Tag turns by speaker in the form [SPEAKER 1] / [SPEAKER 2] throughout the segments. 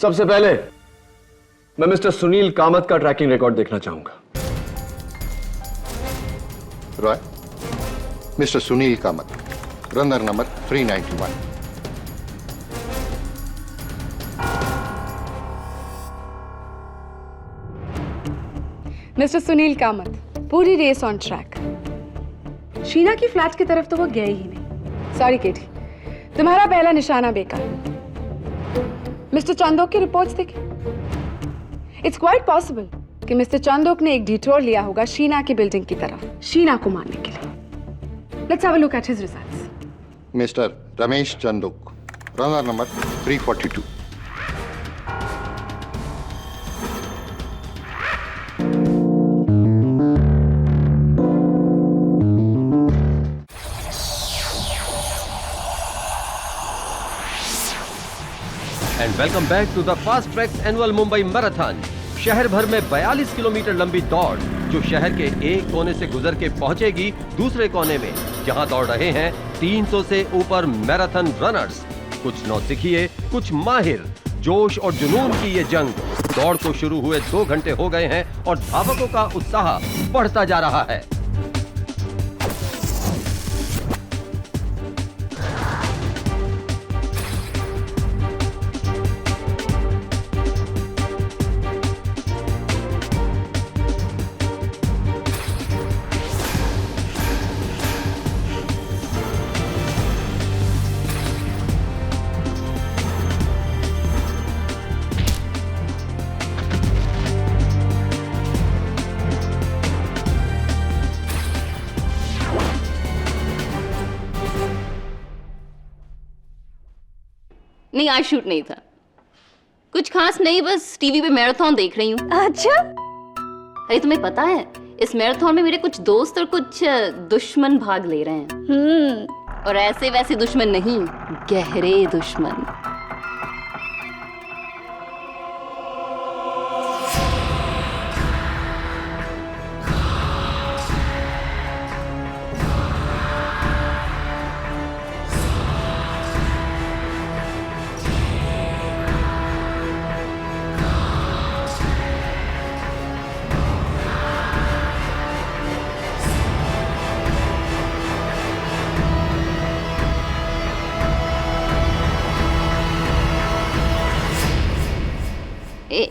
[SPEAKER 1] सबसे पहले मैं मिस्टर सुनील कामत का ट्रैकिंग रिकॉर्ड देखना चाहूंगा।
[SPEAKER 2] Roy, mister Sunil Kamat, runner number 391।
[SPEAKER 3] Mister Sunil Kamat, पूरी रेस ऑन ट्रैक। शीना की फ्लैट की तरफ तो वो गए ही नहीं। सॉरी केटी, तुम्हारा पहला निशाना बेकार। मिस्टर चांदोक की रिपोर्ट्स देखी। इट्स क्वाइट पॉसिबल कि मिस्टर चांदोक ने एक डिटोर लिया होगा शीना की बिल्डिंग की तरफ, शीना को मारने के लिए। Let's have a look at his results.
[SPEAKER 2] Mister Ramesh Chanduk, runner number 342।
[SPEAKER 4] And welcome back to the Fast Tracks annual Mumbai marathon. शहर भर में 42 किलोमीटर लंबी दौड़ जो शहर के एक कोने से गुजर के पहुंचेगी दूसरे कोने में, जहां दौड़ रहे हैं 300 से ऊपर मैराथन रनर्स। कुछ नौसिखिए, कुछ माहिर। जोश और जुनून की ये जंग। दौड़ को शुरू हुए 2 घंटे हो गए हैं और धावकों का उत्साह बढ़ता जा रहा है।
[SPEAKER 5] नहीं, आज शूट नहीं था। कुछ खास नहीं, बस टीवी पे मैराथन देख रही हूँ।
[SPEAKER 6] अच्छा,
[SPEAKER 5] अरे तुम्हें पता है इस मैराथन में मेरे कुछ दोस्त और कुछ दुश्मन भाग ले रहे हैं। और ऐसे वैसे दुश्मन नहीं, गहरे दुश्मन।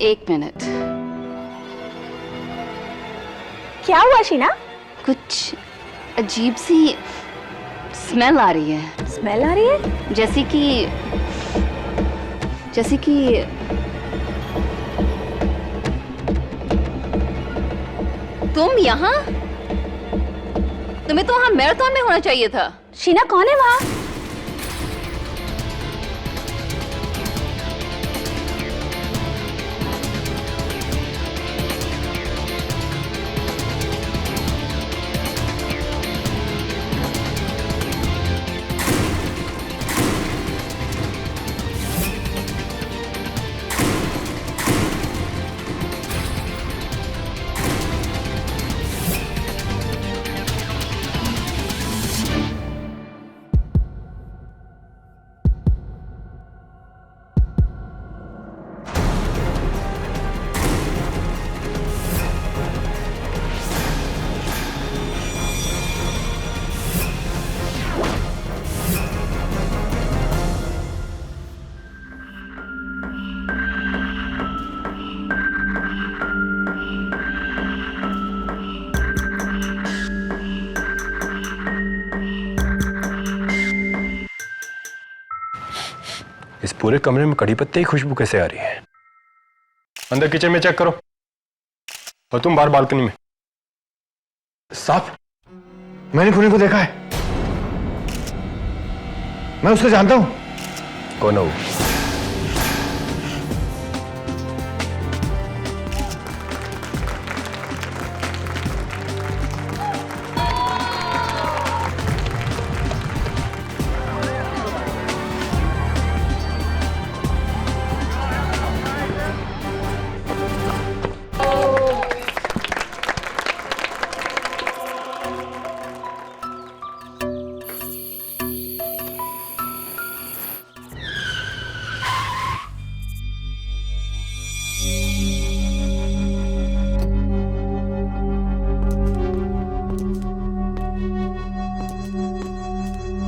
[SPEAKER 5] एक मिनट,
[SPEAKER 6] क्या हुआ शीना?
[SPEAKER 5] कुछ अजीब सी स्मेल आ रही है।
[SPEAKER 6] स्मेल आ रही है?
[SPEAKER 5] जैसे कि तुम यहाँ? तुम्हें तो वहाँ मैराथन में होना चाहिए था।
[SPEAKER 6] शीना, कौन है वहाँ?
[SPEAKER 7] इस पूरे कमरे में कड़ी पत्ते की खुशबू कैसे आ रही है? अंदर किचन में चेक करो और तुम बाहर बालकनी में। साफ, मैंने खूनी को देखा है। मैं उसको जानता हूं। कौन है वो?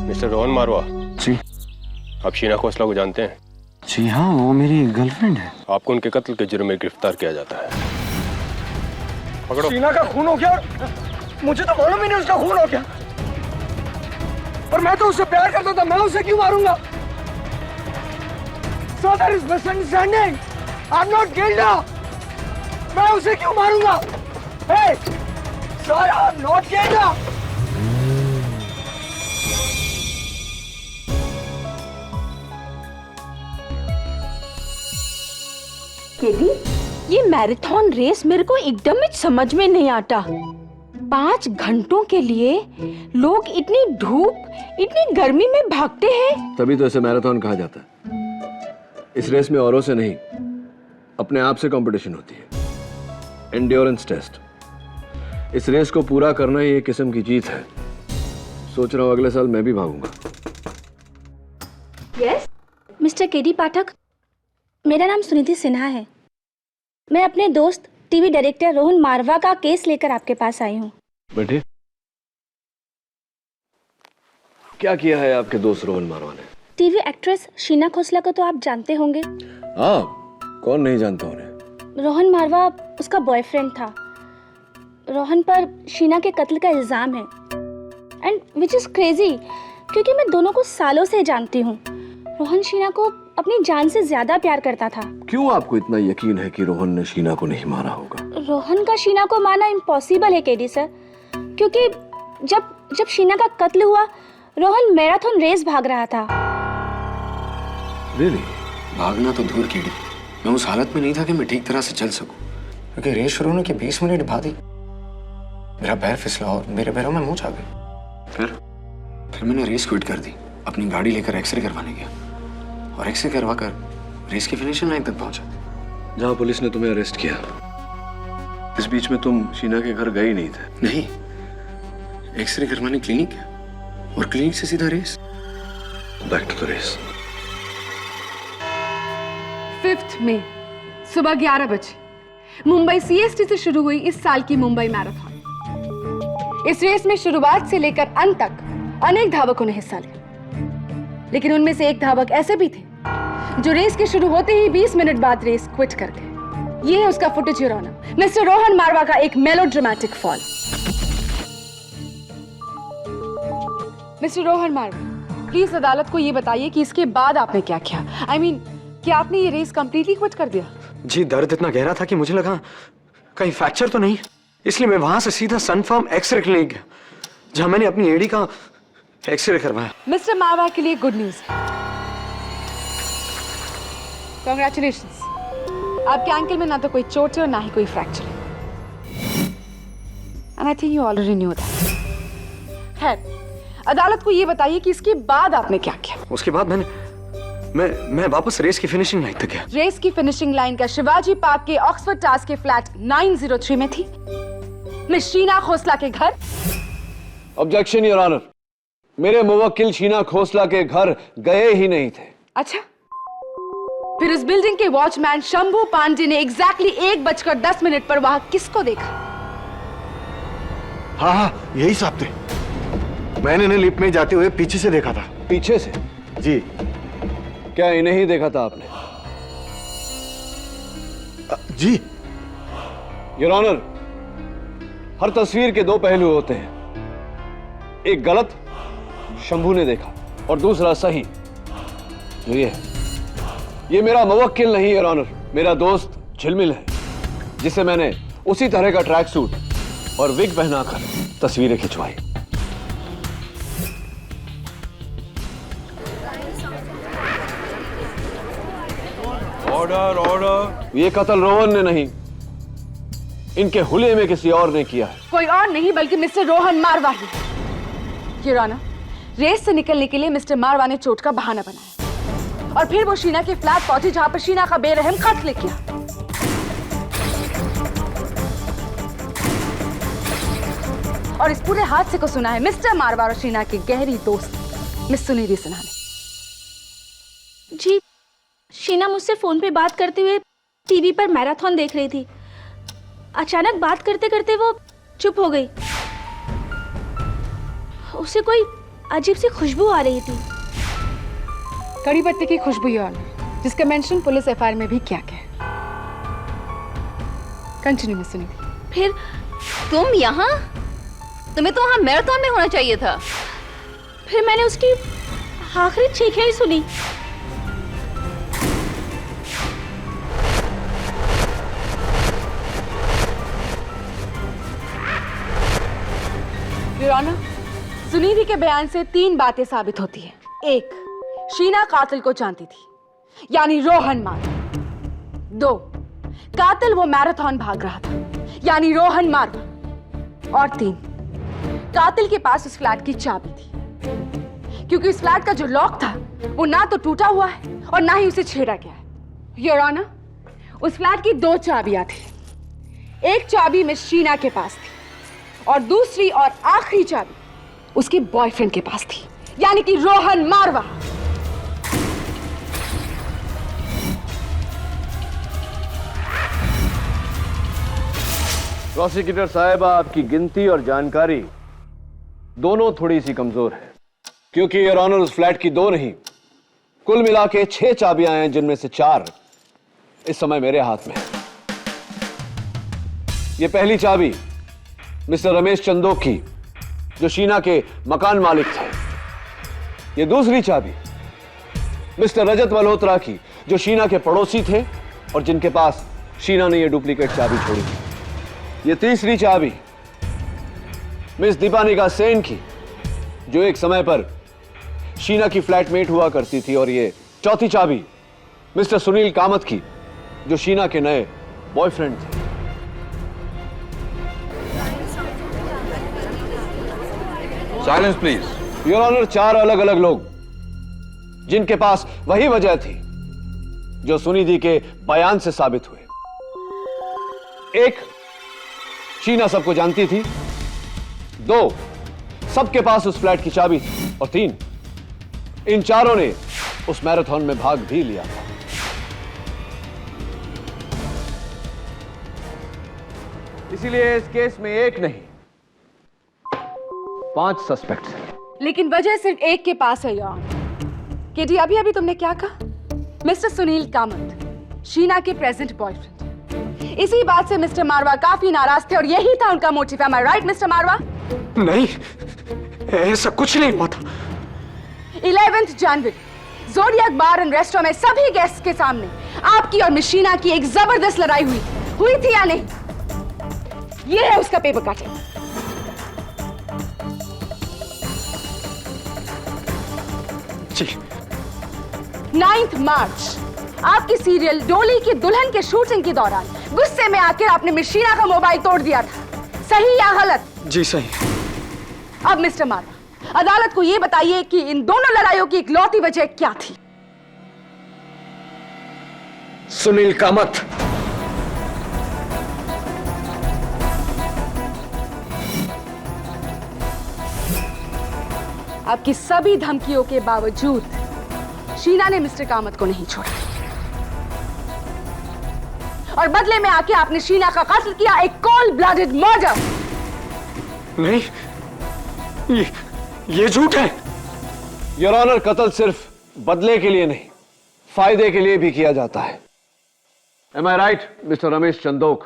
[SPEAKER 7] मिस्टर रोहन मारवा
[SPEAKER 8] जी।
[SPEAKER 7] आप शीना खोसला को जानते हैं?
[SPEAKER 8] जी हाँ, वो मेरी गर्लफ्रेंड है।
[SPEAKER 7] आपको उनके कत्ल के जुर्म में गिरफ्तार किया जाता है। पकड़ो।
[SPEAKER 9] शीना का खून हो गया? मुझे तो मालूम ही नहीं उसका खून हो गया। और मैं तो उससे प्यार करता था, मैं उसे क्यों मारूंगा? So there is misunderstanding. I'm not guilty. मैं उसे क्यों मारूंगा? Hey, sir, I'm not guilty.
[SPEAKER 6] KD, ये मैराथन रेस मेरे को एकदम ही समझ में नहीं आता। 5 घंटों के लिए लोग इतनी धूप, इतनी गर्मी में भागते हैं।
[SPEAKER 1] तभी तो इसे मैराथन कहा जाता है। इस रेस में औरों से नहीं, अपने आप से कंपटीशन होती है। Endurance test. इस रेस को पूरा करना ही एक किस्म की जीत है। सोच रहा हूं अगले साल मैं भी भागूंगा।
[SPEAKER 6] यस, मिस्टर केडी पाठक, मेरा नाम सुनिधि सिन्हा है। मैं अपने दोस्त टीवी डायरेक्टर रोहन मारवा का केस लेकर आपके पास आई हूँ।
[SPEAKER 1] बैठे। क्या किया है आपके दोस्त रोहन मारवा ने?
[SPEAKER 6] टीवी एक्ट्रेस शीना खोसला को तो आप जानते होंगे।
[SPEAKER 1] हाँ, कौन नहीं जानता उन्हें।
[SPEAKER 6] रोहन मारवा उसका बॉयफ्रेंड था। रोहन पर शीना के कत्ल का इल्जाम है। एंड विच इज क्रेजी, क्योंकि मैं दोनों को सालों से जानती हूँ। रोहन शीना को अपनी जान से ज्यादा प्यार करता था।
[SPEAKER 1] क्यों आपको इतना यकीन है कि रोहन ने शीना को नहीं मारा होगा?
[SPEAKER 6] रोहन का शीना को मारना इम्पॉसिबल है केडी सर, क्योंकि जब शीना का कत्ल हुआ, रोहन मैराथन रेस भाग रहा था।
[SPEAKER 1] Really?
[SPEAKER 8] भागना तो दूर की, मैं उस हालत में नहीं था कि मैं ठीक तरह से चल सकूं, क्योंकि रेस शुरू होने के 20 मिनट बाद ही मेरा पैर फिसला और मेरे पैरों में मोच आ गई। फिर मैंने रेस क्विट कर दी, अपनी गाड़ी लेकर एक्सरे करवाने गया और एक्सरे करवा कर रेस की फिनिशिंग लाइन तक पहुंचा।
[SPEAKER 1] जहां पुलिस ने तुम्हें अरेस्ट किया, इस बीच में तुम शीना के घर गए ही नहीं थे?
[SPEAKER 8] नहीं, एक्सरे करवाने क्लिनिक गया और क्लिनिक से सीधा race.
[SPEAKER 1] Back to the race.
[SPEAKER 3] 5 मई सुबह 11 बजे मुंबई सीएसटी से शुरू हुई इस साल की मुंबई मैराथन। इस रेस में शुरुआत से लेकर अंत तक अनेक धावकों ने हिस्सा लिया, लेकिन उनमें से एक धावक ऐसे भी थे जो रेस के शुरू होते ही 20 मिनट बाद रेस क्विट कर गए। ये है उसका footage, your honour, mister Rohan Marwa का एक melodramatic fall. Mister Rohan Marwa, please अदालत को ये बताइए कि इसके बाद आपने क्या किया। I mean, क्या आपने ये रेस कंप्लीटली क्विट कर दिया?
[SPEAKER 8] जी, दर्द इतना गहरा था कि मुझे लगा कहीं फ्रैक्चर तो नहीं, इसलिए मैं वहां से सीधा सनफार्म एक्सरे क्लिनिक गया, जहां मैंने अपनी एड़ी का एक्सरे करवाया।
[SPEAKER 3] मिस्टर मारवा के लिए गुड न्यूज है। कांग्रेचुलेशंस, आपके एंकल में ना तो कोई चोट है और ना ही कोई फ्रैक्चर है। And I think you already knew that. खैर, अदालत को ये बताइए कि इसके बाद आपने क्या किया।
[SPEAKER 8] उसके बाद मैं वापस रेस की फिनिशिंग लाइन तक गया।
[SPEAKER 3] रेस की फिनिशिंग लाइन का शिवाजी पार्क के ऑक्सफोर्ड टावर्स के फ्लैट 903 में थी, मिस शीना खोसला के घर।
[SPEAKER 1] ऑब्जेक्शन योर ऑनर, मेरे मुवक्किल शीना खोसला के घर गए ही नहीं थे।
[SPEAKER 3] अच्छा, फिर उस बिल्डिंग के वॉचमैन शंभू पांडे ने एग्जैक्टली 1:10 पर वहां किसको देखा?
[SPEAKER 7] हाँ, यही साहब थे। मैंने इन्हें लिफ्ट में जाते हुए पीछे से देखा था।
[SPEAKER 1] पीछे से?
[SPEAKER 7] जी।
[SPEAKER 1] क्या इन्हें ही देखा था आपने?
[SPEAKER 7] जी।
[SPEAKER 1] योर ऑनर, हर तस्वीर के 2 पहलू होते हैं। एक गलत, शंभू ने देखा, और दूसरा सही, जो ये मेरा मुवक्किल नहीं योर ऑनर, मेरा दोस्त झिलमिल है, जिसे मैंने उसी तरह का ट्रैक सूट और विग पहनाकर तस्वीरें खिंचवाई।
[SPEAKER 7] Order order.
[SPEAKER 1] ये कत्ल रोहन ने नहीं, इनके हुले में किसी और ने किया है।
[SPEAKER 3] कोई और नहीं बल्कि मिस्टर रोहन मारवा ही। योर ऑनर, रेस से निकलने के लिए मिस्टर मारवा ने चोट का बहाना बनाया और फिर वो शीना के फ्लैट पहुंचे, जहां पर शीना का बेरहम कत्ल किया। और इस पूरे हादसे को सुना है मिस्टर मारवा और शीना की गहरी दोस्त मिस सुनिधि सिन्हा ने।
[SPEAKER 6] जी, शीना मुझसे फोन पे बात करते हुए टीवी पर मैराथन देख रही थी। अचानक बात करते करते वो चुप हो गई। उसे कोई अजीब सी खुशबू आ रही थी।
[SPEAKER 3] कड़ी पत्ते की खुशबू योर ऑनर, जिसका मेंशन पुलिस एफआईआर में भी किया गया। Continue miss Suniti.
[SPEAKER 6] फिर
[SPEAKER 5] तुम यहाँ? तुम्हें तो वहाँ मैराथन में होना चाहिए था।
[SPEAKER 6] फिर मैंने उसकी आखिरी चीखें ही सुनी।
[SPEAKER 3] योर ऑनर, सुनीति के बयान से 3 बातें साबित होती हैं। 1, शीना कातिल को जानती थी, यानी रोहन मारवा। 2, कातिल वो मैराथन भाग रहा था, यानी रोहन मारवा। और 3, कातिल के पास उस फ्लैट की चाबी थी, क्योंकि उस फ्लैट का जो लॉक था वो ना तो टूटा हुआ है और ना ही उसे छेड़ा गया है। योर ऑनर, उस फ्लैट की 2 चाबियां थी। एक चाबी मिस शीना के पास थी और दूसरी और आखिरी चाबी उसके बॉयफ्रेंड के पास थी, यानी कि रोहन मारवा।
[SPEAKER 1] प्रोसिक्यूटर साहिबा, आपकी गिनती और जानकारी दोनों थोड़ी सी कमजोर है, क्योंकि योर ऑनर उस फ्लैट की 2 नहीं, कुल मिला के 6 चाबियां हैं, जिनमें से 4 इस समय मेरे हाथ में है। ये पहली चाबी मिस्टर रमेश चंदोक की, जो शीना के मकान मालिक थे। ये दूसरी चाबी मिस्टर रजत मल्होत्रा की, जो शीना के पड़ोसी थे और जिनके पास शीना ने ये डुप्लीकेट चाबी छोड़ी थी। ये तीसरी चाबी मिस दीपानिका सेन की, जो एक समय पर शीना की फ्लैटमेट हुआ करती थी। और ये चौथी चाबी मिस्टर सुनील कामत की, जो शीना के नए बॉयफ्रेंड थे। Silence please. योर ऑनर, 4 अलग अलग लोग जिनके पास वही वजह थी जो सुनिधि के बयान से साबित हुए। 1, शीना सबको जानती थी। 2, सबके पास उस फ्लैट की चाबी थी। और 3, इन चारों ने उस मैराथन में भाग भी लिया था। इसीलिए इस केस में 1 नहीं, 5 सस्पेक्ट्स हैं।
[SPEAKER 3] लेकिन वजह सिर्फ एक के पास है योर ऑनर। केटी, अभी अभी तुमने क्या कहा? मिस्टर सुनील कामत शीना के प्रेजेंट बॉयफ्रेंड। इसी बात से मिस्टर मारवा काफी नाराज थे और यही था उनका motive. M I right mister मारवा?
[SPEAKER 8] नहीं, ऐसा कुछ नहीं हुआ था।
[SPEAKER 3] 11 जनवरी ज़ोडिएक बार एंड रेस्टोरेंट में सभी गेस्ट्स के सामने आपकी और मिस शीना की एक जबरदस्त लड़ाई हुई थी या नहीं? यह है उसका पेपर कटिंग।
[SPEAKER 8] जी।
[SPEAKER 3] 9 मार्च आपकी सीरियल डोली की दुल्हन के शूटिंग के दौरान गुस्से में आकर आपने मिस शीना का मोबाइल तोड़ दिया था, सही या गलत?
[SPEAKER 8] जी सही।
[SPEAKER 3] अब मिस्टर मारवा, अदालत को यह बताइए कि इन दोनों लड़ाइयों की इकलौती वजह क्या थी?
[SPEAKER 8] सुनील कामत।
[SPEAKER 3] आपकी सभी धमकियों के बावजूद शीना ने मिस्टर कामत को नहीं छोड़ा और बदले में आके आपने शीना का कत्ल किया, एक कोल्ड ब्लडेड मर्डर।
[SPEAKER 8] नहीं, ये झूठ है।
[SPEAKER 1] योर ऑनर, कत्ल सिर्फ बदले के लिए नहीं, फायदे के लिए भी किया जाता है। Am I right mister Ramesh Chandok?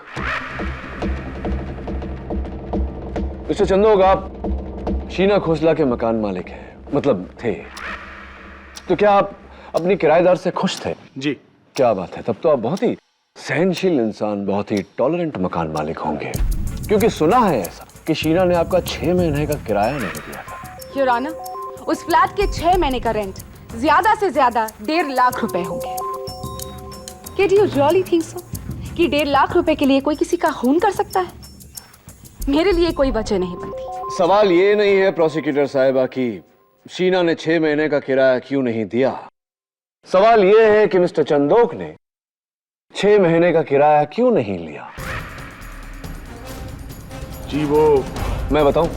[SPEAKER 1] Mister Chandok, आप शीना खोसला के मकान मालिक हैं, मतलब थे। तो क्या आप अपनी किराएदार से खुश थे?
[SPEAKER 7] जी।
[SPEAKER 1] क्या बात है, तब तो आप बहुत ही सहनशील इंसान, बहुत ही टॉलरेंट मकान मालिक होंगे, क्योंकि सुना है ऐसा कि शीना ने आपका 6 महीने का किराया नहीं दिया था।
[SPEAKER 3] योर ऑनर, उस फ्लैट के 6 महीने का रेंट ज्यादा से ज्यादा 1.5 लाख रुपए होंगे। क्या do you really think so कि 1.5 लाख रुपए के लिए कोई किसी का खून कर सकता है? मेरे लिए कोई वजह नहीं बनती।
[SPEAKER 1] सवाल ये नहीं है प्रोसिक्यूटर साहिबा कि शीना ने 6 महीने का किराया क्यों नहीं दिया। सवाल ये है कि मिस्टर चंदोक ने 6 महीने का किराया क्यों नहीं लिया।
[SPEAKER 7] जी वो
[SPEAKER 1] मैं बताऊं?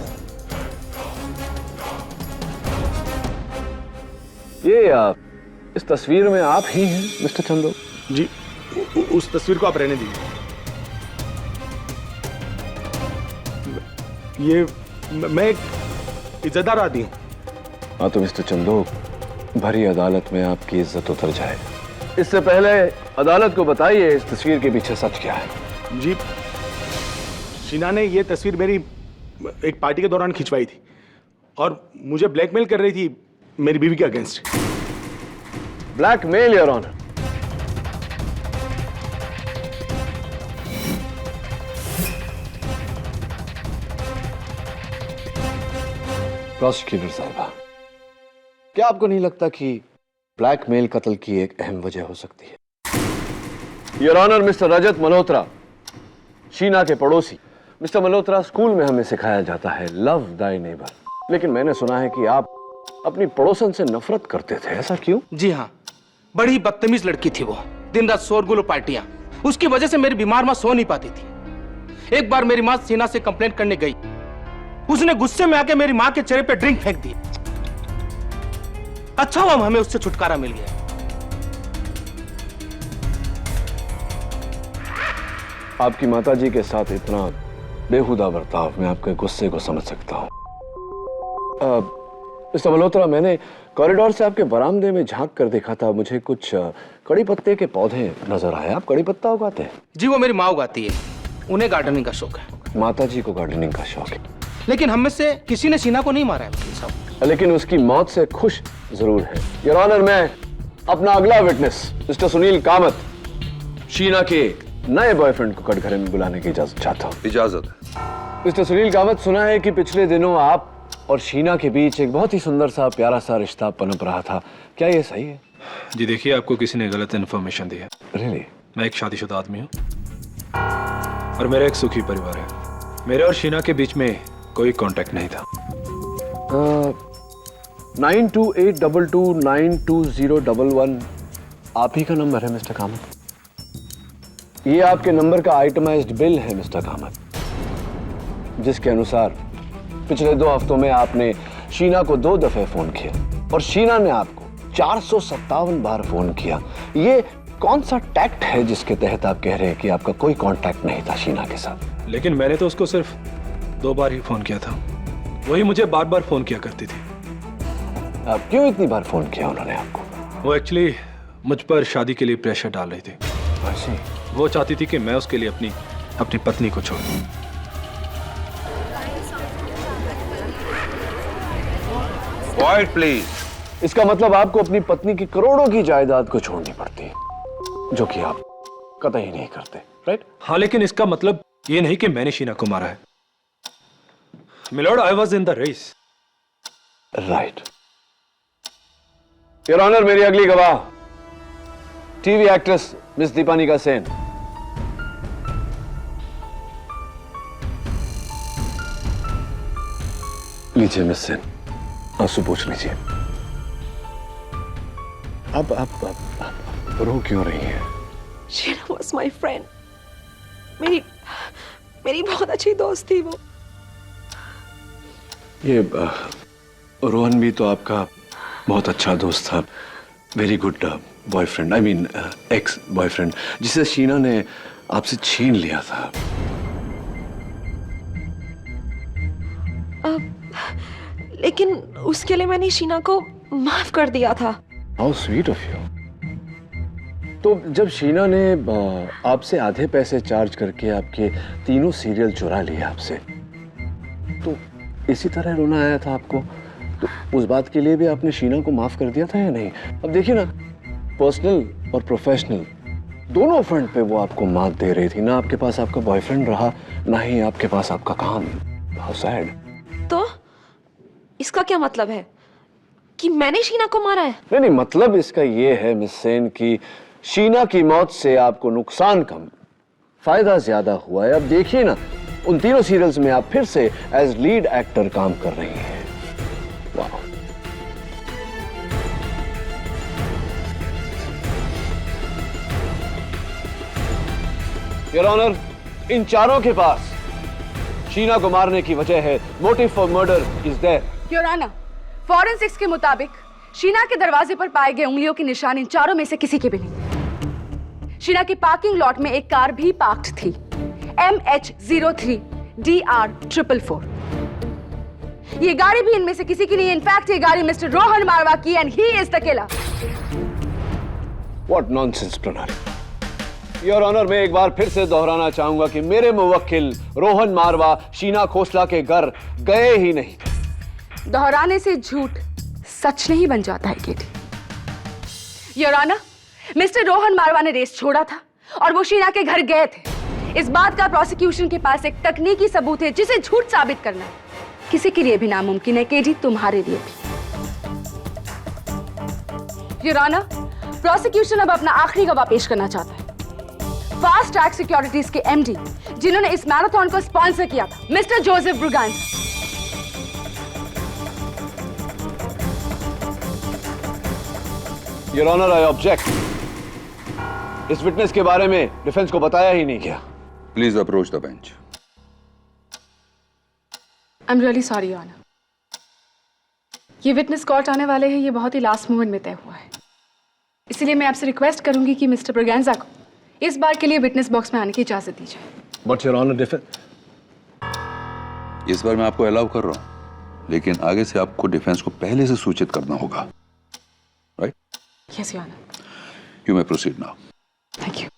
[SPEAKER 1] ये इस तस्वीर में आप ही हैं मिस्टर चंदोक?
[SPEAKER 7] जी उस तस्वीर को आप रहने दीजिए। ये मैं एक इज्जतदार आदमी हूँ।
[SPEAKER 1] हाँ तो मिस्टर चंदोक, भरी अदालत में आपकी इज्जत उतर जाए। इससे पहले अदालत को बताइए इस तस्वीर के पीछे सच क्या है।
[SPEAKER 7] जी, शीना ने ये तस्वीर मेरी एक पार्टी के दौरान खिंचवाई थी और मुझे ब्लैकमेल कर रही थी मेरी बीवी के against.
[SPEAKER 1] Blackmail, your honour. Prosecutor साहिबा, क्या आपको नहीं लगता कि ब्लैकमेल कत्ल की एक अहम वजह हो सकती है? योर ऑनर, मिस्टर रजत मल्होत्रा, शीना के पड़ोसी। मिस्टर मल्होत्रा, स्कूल में हमें सिखाया जाता है लव दाई नेबर, लेकिन मैंने सुना है कि आप अपनी पड़ोसन से नफरत करते थे, ऐसा क्यों?
[SPEAKER 10] जी हाँ, बड़ी बदतमीज लड़की थी वो। दिन रात शोरगुल और पार्टियां, उसकी वजह से मेरी बीमार माँ सो नहीं पाती थी। एक बार मेरी माँ शीना से कंप्लेंट करने गई, उसने गुस्से में आके मेरी माँ के चेहरे पे ड्रिंक फेंक दी। अच्छा हुआ हमें उससे छुटकारा मिल गया।
[SPEAKER 1] आपकी माताजी के साथ इतना बेहुदा बर्ताव, मैं आपके गुस्से को समझ सकता हूं। मिस्टर मल्होत्रा, मैंने कॉरिडोर से आपके बरामदे में झांक कर देखा था, मुझे कुछ कड़ी पत्ते के पौधे नजर आए। आप कड़ी पत्ता उगाते हैं?
[SPEAKER 10] जी, वो मेरी माँ उगाती है, उन्हें गार्डनिंग का शौक है।
[SPEAKER 1] माताजी को गार्डनिंग का शौक है,
[SPEAKER 10] लेकिन हम में से किसी ने शीना को नहीं मारा है वकील साहब।
[SPEAKER 1] लेकिन उसकी मौत से खुश जरूर है। योर ऑनर, मैं अपना अगला विटनेस मिस्टर सुनील कामत, शीना के नए बॉयफ्रेंड को कटघरे में बुलाने की इजाजत चाहता हूँ।
[SPEAKER 11] इजाजत है।
[SPEAKER 1] मिस्टर सुनील कामत, सुना है कि पिछले दिनों आप और शीना के बीच एक बहुत ही सुंदर सा प्यारा सा रिश्ता पनप रहा था, क्या ये सही है?
[SPEAKER 7] जी देखिए, आपको किसी ने गलत इन्फॉर्मेशन दी है।
[SPEAKER 1] रियली?
[SPEAKER 7] मैं एक शादीशुदा आदमी हूँ और मेरा एक सुखी परिवार है। मेरे और शीना के बीच में कोई कांटेक्ट नहीं था।
[SPEAKER 1] 9282292011 आप ही का नंबर है मिस्टर कामत? ये आपके नंबर का आइटमाइज्ड बिल है मिस्टर कामत, जिसके अनुसार पिछले 2 हफ्तों में आपने शीना को 2 दफे फोन किया और शीना ने आपको 457 बार फोन किया। ये कौन सा टैक्ट है जिसके तहत आप कह रहे हैं कि आपका कोई कांटेक्ट नहीं था शीना के साथ?
[SPEAKER 7] लेकिन मैंने तो उसको सिर्फ 2 बार ही फोन किया था, वही मुझे बार बार फोन किया करती थी।
[SPEAKER 1] आप क्यों इतनी बार फोन किया उन्होंने आपको?
[SPEAKER 7] वो एक्चुअली मुझ पर शादी के लिए प्रेशर डाल रही थी।
[SPEAKER 1] ऐसे?
[SPEAKER 7] वो चाहती थी कि मैं उसके लिए अपनी पत्नी को छोड़ दूं।
[SPEAKER 11] Quite please.
[SPEAKER 1] इसका मतलब आपको अपनी पत्नी की करोड़ों की जायदाद को छोड़नी पड़ती है, जो कि आप कतई नहीं करते, राइट?
[SPEAKER 7] हाँ, लेकिन इसका मतलब ये नहीं कि मैंने शीना को मारा है। Milord, I was in the race.
[SPEAKER 1] Right. Your honour, मेरी अगली गवाह TV actress miss Deepanika Sen. लीजिए मिस सेन, आंसू पोंछ लीजिए। अब रो क्यों रही हैं?
[SPEAKER 12] Sheena was my friend. मेरी बहुत अच्छी दोस्त थी वो।
[SPEAKER 1] ये रोहन भी तो आपका बहुत अच्छा दोस्त था, very good boyfriend, I mean ex boyfriend, जिसे शीना ने आपसे छीन लिया था।
[SPEAKER 12] लेकिन उसके लिए मैंने शीना को माफ कर दिया था।
[SPEAKER 1] How sweet of you. तो जब शीना ने आपसे आधे पैसे चार्ज करके आपके 3 सीरियल चुरा लिए आपसे, तो इसी तरह रोना आया था आपको? तो उस बात के लिए भी आपने शीना को माफ कर दिया था या नहीं? अब देखिए ना, पर्सनल और प्रोफेशनल दोनों फ्रंट पे वो आपको मात दे रही थी। ना आपके पास आपका बॉयफ्रेंड रहा, ना ही आपके पास आपका काम। How sad.
[SPEAKER 12] तो इसका क्या मतलब है कि मैंने शीना को मारा है?
[SPEAKER 1] नहीं, मतलब इसका ये है मिस सेन कि शीना की मौत से आपको नुकसान कम, फायदा ज्यादा हुआ है। अब देखिए ना, उन 3 सीरियल्स में आप फिर से एज लीड एक्टर काम कर रही हैं। वाह। योर ऑनर, इन चारों के पास शीना को मारने की वजह है motive for murder is there.
[SPEAKER 3] Your honour, forensics के मुताबिक शीना के दरवाजे पर पाए गए उंगलियों के निशान इन चारों में से किसी के भी नहीं। शीना की पार्किंग लॉट में एक कार भी पार्क्ड थी, MH03 DR444। ये गाड़ी भी इनमें से किसी की नहीं है। इनफैक्ट ये गाड़ी मिस्टर रोहन मारवा की and he is the killer.
[SPEAKER 1] What nonsense, प्रणाली। योर ऑनर, मैं एक बार फिर से दोहराना चाहूंगा कि मेरे मुवक्किल रोहन मारवा शीना खोसला के घर गए ही नहीं।
[SPEAKER 3] दोहराने से झूठ सच नहीं बन जाता है केटी। योर ऑनर, मिस्टर रोहन मारवा ने रेस छोड़ा था और वो शीना के घर गए थे। इस बात का प्रोसिक्यूशन के पास एक तकनीकी सबूत है जिसे झूठ साबित करना है किसी के लिए भी नामुमकिन है केटी, तुम्हारे लिए भी। योर ऑनर, प्रोसिक्यूशन अब अपना आखिरी गवाह पेश करना चाहता है। फास्ट ट्रैक सिक्योरिटीज के MD जिन्होंने इस मैराथन को स्पॉन्सर किया था, mister Joseph Braganza.
[SPEAKER 1] Your honour, I object. इस विटनेस के बारे में डिफेंस को बताया ही नहीं गया।
[SPEAKER 11] Please approach the bench.
[SPEAKER 3] I am really sorry your honour. ये विटनेस कोर्ट आने वाले हैं, ये बहुत ही लास्ट मोमेंट में तय हुआ है। इसलिए मैं आपसे रिक्वेस्ट करूंगी कि मिस्टर ब्रुगांजा को इस बार के लिए विटनेस बॉक्स में आने की इजाजत दी जाए।
[SPEAKER 1] बट योर ऑनर, डिफेंस
[SPEAKER 11] इस बार मैं आपको अलाउ कर रहा हूं, लेकिन आगे से आपको डिफेंस को पहले से सूचित करना होगा। Right?
[SPEAKER 3] Yes your honour.
[SPEAKER 11] You may proceed now.
[SPEAKER 3] Thank you.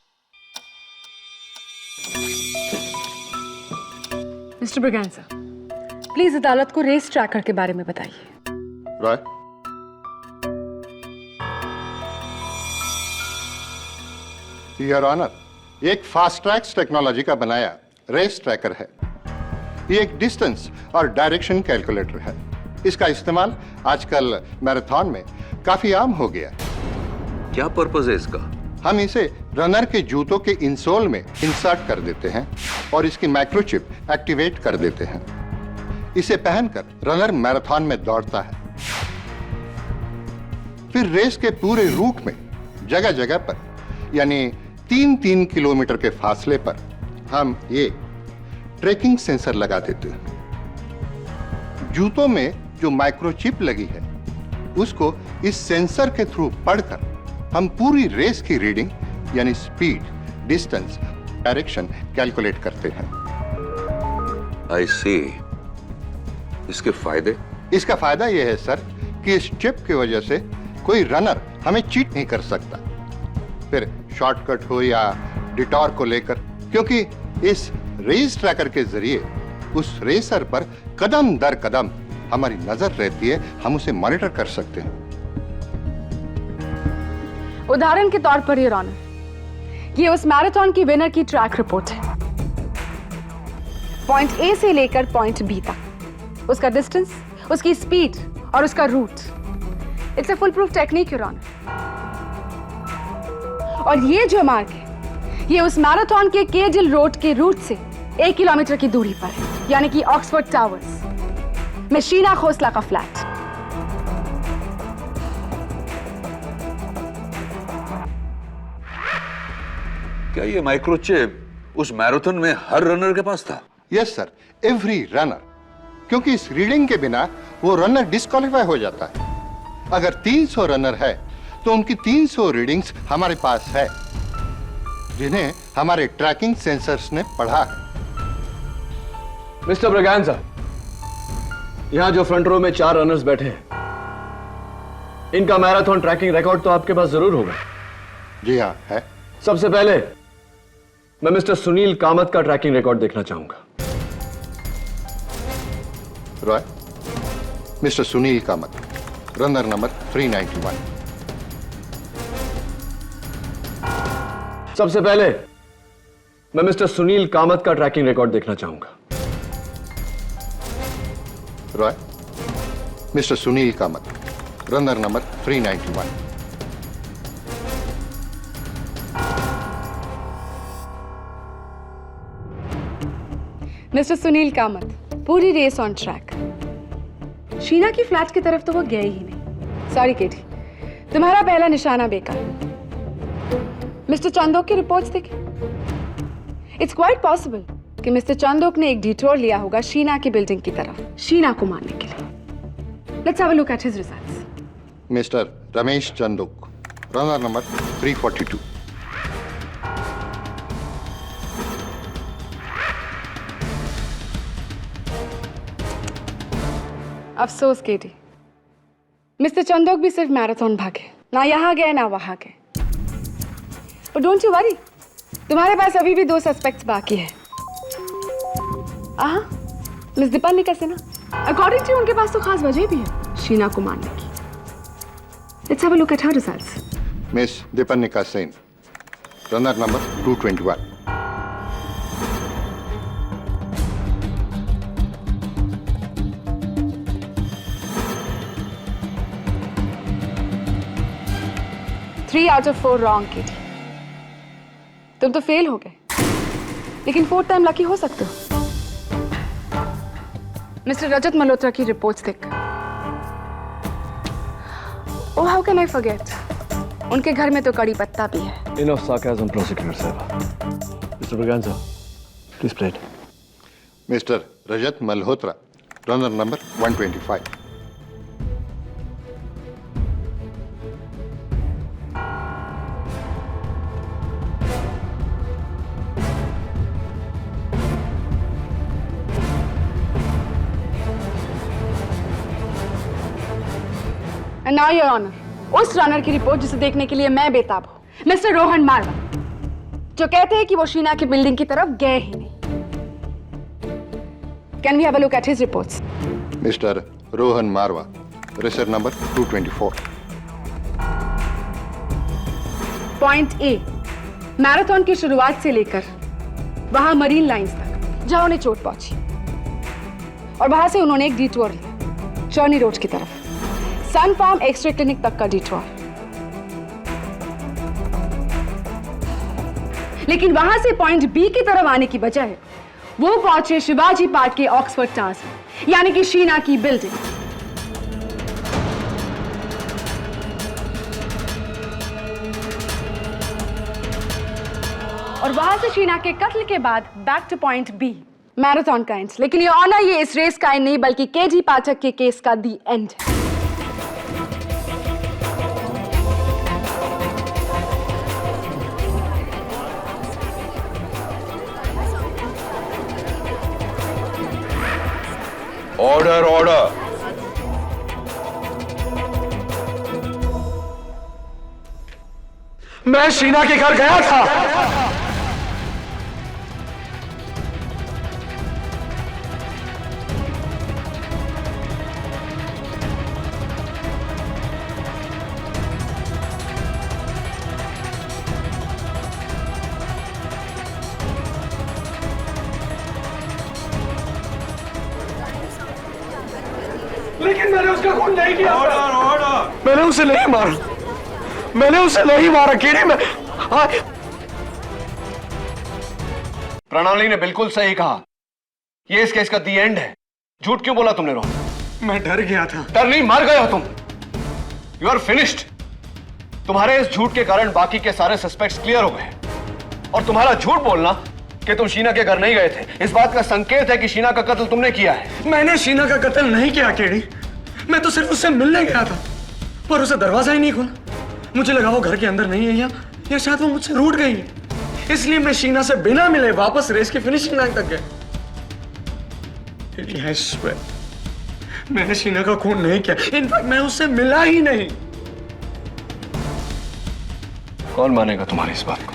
[SPEAKER 3] Mister Braganza, please अदालत को रेस ट्रैकर के बारे में बताइए।
[SPEAKER 2] रॉय, योर ऑनर, एक फास्ट ट्रैक्स टेक्नोलॉजी का बनाया रेस ट्रैकर है। ये एक डिस्टेंस और डायरेक्शन कैलकुलेटर है। इसका इस्तेमाल आजकल मैराथन में काफी आम हो गया।
[SPEAKER 11] क्या पर्पस है इसका?
[SPEAKER 2] हम इसे रनर के जूतों के इंसोल में इंसर्ट कर देते हैं और इसकी माइक्रोचिप एक्टिवेट कर देते हैं। इसे पहनकर रनर मैराथन में दौड़ता है। फिर रेस के पूरे रूट में जगह जगह पर, यानी 3-3 किलोमीटर के फासले पर, हम ये ट्रैकिंग सेंसर लगा देते हैं। जूतों में जो माइक्रोचिप लगी है उसको इस सेंसर के थ्रू पढ़कर हम पूरी रेस की रीडिंग, यानी स्पीड, डिस्टेंस, डायरेक्शन कैलकुलेट करते हैं।
[SPEAKER 11] आई सी। इसके फायदे?
[SPEAKER 2] इसका फायदा यह है सर कि इस चिप की वजह से कोई रनर हमें चीट नहीं कर सकता, फिर शॉर्टकट हो या डिटॉर को लेकर, क्योंकि इस रेस ट्रैकर के जरिए उस रेसर पर कदम दर कदम हमारी नजर रहती है, हम उसे मॉनिटर कर सकते हैं।
[SPEAKER 3] उदाहरण के तौर पर योर ऑनर, ये उस मैराथन की विनर की ट्रैक रिपोर्ट है। पॉइंट A से लेकर पॉइंट B तक, उसका डिस्टेंस, उसकी स्पीड और उसका route. It's a full proof technique your honour. और ये जो मार्ग है, ये उस मैराथन के केडिल रोड के रूट से 1 किलोमीटर की दूरी पर है, यानी कि ऑक्सफोर्ड टावर्स में शीना खोसला का फ्लैट।
[SPEAKER 11] क्या ये माइक्रोचिप उस मैराथन में हर रनर के पास था?
[SPEAKER 2] यस सर, एवरी रनर, क्योंकि इस रीडिंग के बिना वो रनर डिस्क्वालीफाई हो जाता है। अगर 300 रनर है तो उनकी 300 रीडिंग्स हमारे पास है, जिन्हें हमारे ट्रैकिंग सेंसर्स ने पढ़ा है।
[SPEAKER 1] मिस्टर ब्रुगांजा, यहां जो फ्रंट रो में 4 रनर्स बैठे हैं, इनका मैराथन ट्रैकिंग रिकॉर्ड तो आपके पास जरूर होगा।
[SPEAKER 2] जी हाँ, है।
[SPEAKER 1] सबसे पहले मैं मिस्टर सुनील कामत का ट्रैकिंग रिकॉर्ड देखना चाहूंगा।
[SPEAKER 2] Roy, mister Sunil Kamat, runner number 391।
[SPEAKER 1] सबसे पहले मैं मिस्टर सुनील कामत का ट्रैकिंग रिकॉर्ड देखना चाहूंगा।
[SPEAKER 2] Roy, mister Sunil Kamat, runner number 391।
[SPEAKER 3] Mister Sunil Kamat, पूरी रेस ऑन ट्रैक। शीना की फ्लैट की तरफ तो वो गए ही नहीं। सॉरी केटी, तुम्हारा पहला निशाना बेकार। मिस्टर चंदोक की रिपोर्ट्स देखें। इट्स क्वाइट पॉसिबल कि मिस्टर चंदोक ने एक डिटोर लिया होगा शीना की बिल्डिंग की तरफ, शीना को मारने के लिए। Let's have a look at his results.
[SPEAKER 2] Mister Ramesh Chandok, runner number 342।
[SPEAKER 3] अफसोस केटी, मिस्टर चंदोक भी सिर्फ मैराथन भागे, ना यहाँ गए ना वहां गए। पर डोंट यू वरी, तुम्हारे पास अभी भी 2 सस्पेक्ट्स बाकी है। मिस दीपानिका सिन्हा, अकॉर्डिंग टू उनके पास तो खास वजह भी है शीना को मारने की। Let's have a look at her results.
[SPEAKER 2] Miss Deepanika Sen, runner number 221।
[SPEAKER 3] Three out of 4 wrong Katie. तुम तो फेल हो गए, लेकिन 4th टाइम लकी हो सकते हो। मिस्टर रजत मल्होत्रा की रिपोर्ट्स देखकर, oh how can I forget, उनके घर में तो कड़ी पत्ता भी है।
[SPEAKER 1] Enough sarcasm, prosecutor साहब। Mr. Braganza, please play it.
[SPEAKER 2] Mister Rajat Malhotra, runner number 125।
[SPEAKER 3] And now your honor, उस रनर की रिपोर्ट जिसे देखने के लिए मैं बेताब हूँ, मिस्टर रोहन मारवा, जो कहते हैं कि वो शीना की बिल्डिंग की तरफ गए ही नहीं। Can we have a look at his reports?
[SPEAKER 2] Mister Rohan Marwah, racer number 224।
[SPEAKER 3] Point A, marathon की शुरुआत से लेकर वहां मरीन लाइंस तक जहां उन्हें चोट पहुंची, और वहां से उन्होंने एक डिटूर लिया चर्नी रोड की तरफ, सन फार्म एक्सरे क्लिनिक तक का डिटूर। लेकिन वहां से पॉइंट बी की तरफ आने की बजाय वो पहुंचे शिवाजी पार्क के ऑक्सफोर्ड टावर्स, यानी कि शीना की बिल्डिंग। और वहां से शीना के कत्ल के बाद back to point B, marathon का एंड। लेकिन ये ऑनर, ये इस रेस का एंड नहीं बल्कि केजी पाठक के केस का दी एंड है।
[SPEAKER 11] Order order.
[SPEAKER 9] मैं शीना के घर गया था। लेकिन मैंने उसका खून नहीं किया। Order order. मैंने उसे नहीं मारा, मैंने उसे नहीं मारा केड़ी। मैं
[SPEAKER 1] प्रणाली ने बिल्कुल सही कहा, ये इस केस का दी एंड है। झूठ क्यों बोला तुमने रोहन?
[SPEAKER 9] मैं डर गया था।
[SPEAKER 1] डर नहीं, मर गए हो तुम। You are finished. तुम्हारे इस झूठ के कारण बाकी के सारे सस्पेक्ट्स क्लियर हो गए, और तुम्हारा झूठ बोलना कि तुम शीना के घर नहीं गए थे, इस बात का संकेत है कि शीना का कत्ल तुमने किया है।
[SPEAKER 9] मैंने शीना का कत्ल नहीं किया केड़ी, मैं तो सिर्फ उससे मिलने गया था, पर उसे दरवाजा ही नहीं खुला। मुझे लगा वो घर के अंदर नहीं है, या शायद वो मुझसे रूठ गई है, इसलिए मैं शीना से बिना मिले वापस रेस की फिनिशिंग लाइन तक गया। मैंने शीना का खून नहीं किया, इनफैक्ट मैं उससे मिला ही नहीं।
[SPEAKER 1] कौन मानेगा तुम्हारी इस बात को?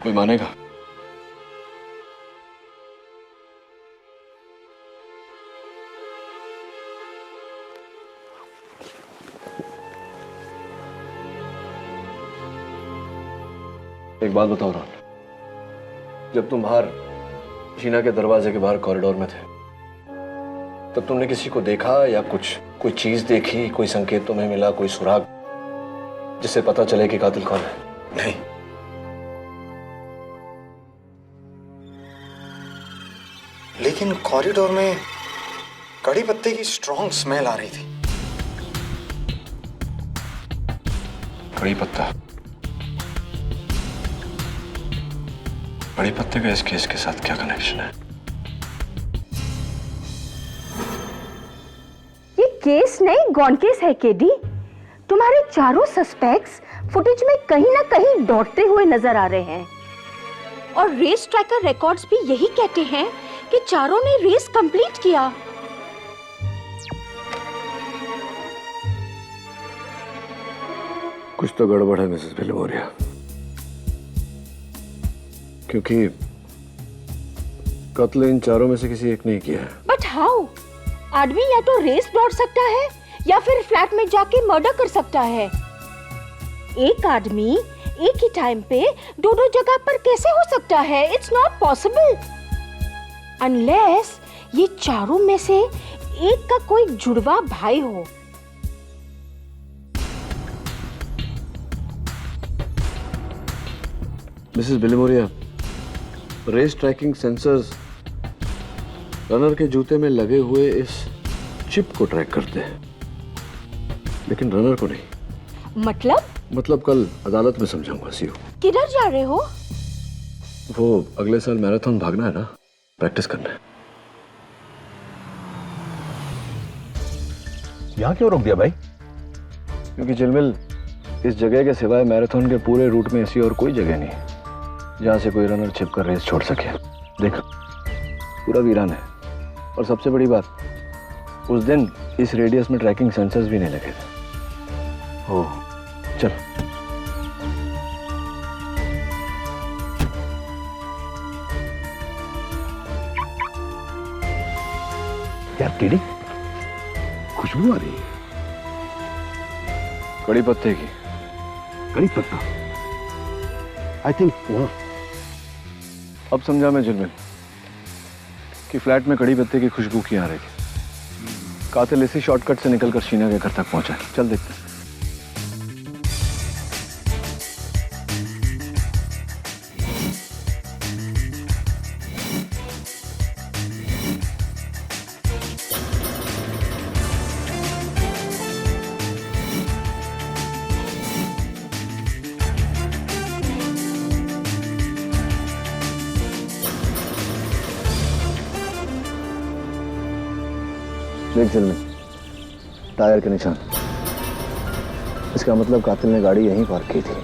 [SPEAKER 1] कोई मानेगा? एक बात बताओ रोहन, जब तुम बाहर शीना के दरवाजे के बाहर कॉरिडोर में थे, तब तुमने किसी को देखा या कोई चीज देखी, कोई संकेत तुम्हें मिला, कोई सुराग जिससे पता चले कि कातिल कौन है?
[SPEAKER 8] नहीं, लेकिन कॉरिडोर में कड़ी पत्ते की स्ट्रॉन्ग स्मेल आ रही थी।
[SPEAKER 1] कड़ी पत्ता? कड़ी पत्ते का इस केस के साथ क्या कनेक्शन है?
[SPEAKER 6] ये केस नहीं, गॉन केस है केडी। तुम्हारे चारों सस्पेक्ट्स फुटेज में कहीं ना कहीं दौड़ते हुए नजर आ रहे हैं, और रेस ट्रैकर रिकॉर्ड्स भी यही कहते हैं कि चारों ने रेस कंप्लीट किया।
[SPEAKER 1] कुछ तो गड़बड़ है मिसेस बिलोरिया, क्योंकि कत्ल इन चारों में से किसी एक ने किया है।
[SPEAKER 6] But how? आदमी या तो रेस दौड़ सकता है या फिर फ्लैट में जाके मर्डर कर सकता है। एक आदमी एक ही टाइम पे दोनों जगह पर कैसे हो सकता है? इट्स नॉट पॉसिबल अनलेस ये चारों में से एक का कोई जुड़वा भाई हो।
[SPEAKER 1] Mrs Biloria, race tracking sensors runner के जूते में लगे हुए इस चिप को ट्रैक करते हैं, लेकिन रनर को नहीं। मतलब कल अदालत में समझाऊंगा। सीओ,
[SPEAKER 6] किधर जा रहे हो?
[SPEAKER 1] वो अगले साल मैराथन भागना है ना, प्रैक्टिस करना है।
[SPEAKER 11] यहाँ क्यों रोक दिया भाई?
[SPEAKER 1] क्योंकि चिलमिल, इस जगह के सिवाय मैराथन के पूरे रूट में ऐसी और कोई जगह नहीं है जहां से कोई रनर छिपकर रेस छोड़ सके। देख, पूरा वीरान है, और सबसे बड़ी बात, उस दिन इस रेडियस में ट्रैकिंग सेंसर्स भी नहीं लगे थे। ओह, चल।
[SPEAKER 11] यार टेडी, खुशबू आ रही है।
[SPEAKER 1] कड़ी पत्ते की।
[SPEAKER 11] कड़ी पत्ता? आई थिंक
[SPEAKER 1] अब समझा मैं चिलमिल कि फ्लैट में कड़ी पत्ते की खुशबू क्यों आ रही थी। कातिल इसी शॉर्टकट से निकलकर शीना के घर तक पहुंचा। चल देखते हैं। देख चिलमिल, टायर के निशान। इसका मतलब कातिल ने गाड़ी यहीं पार्क की थी,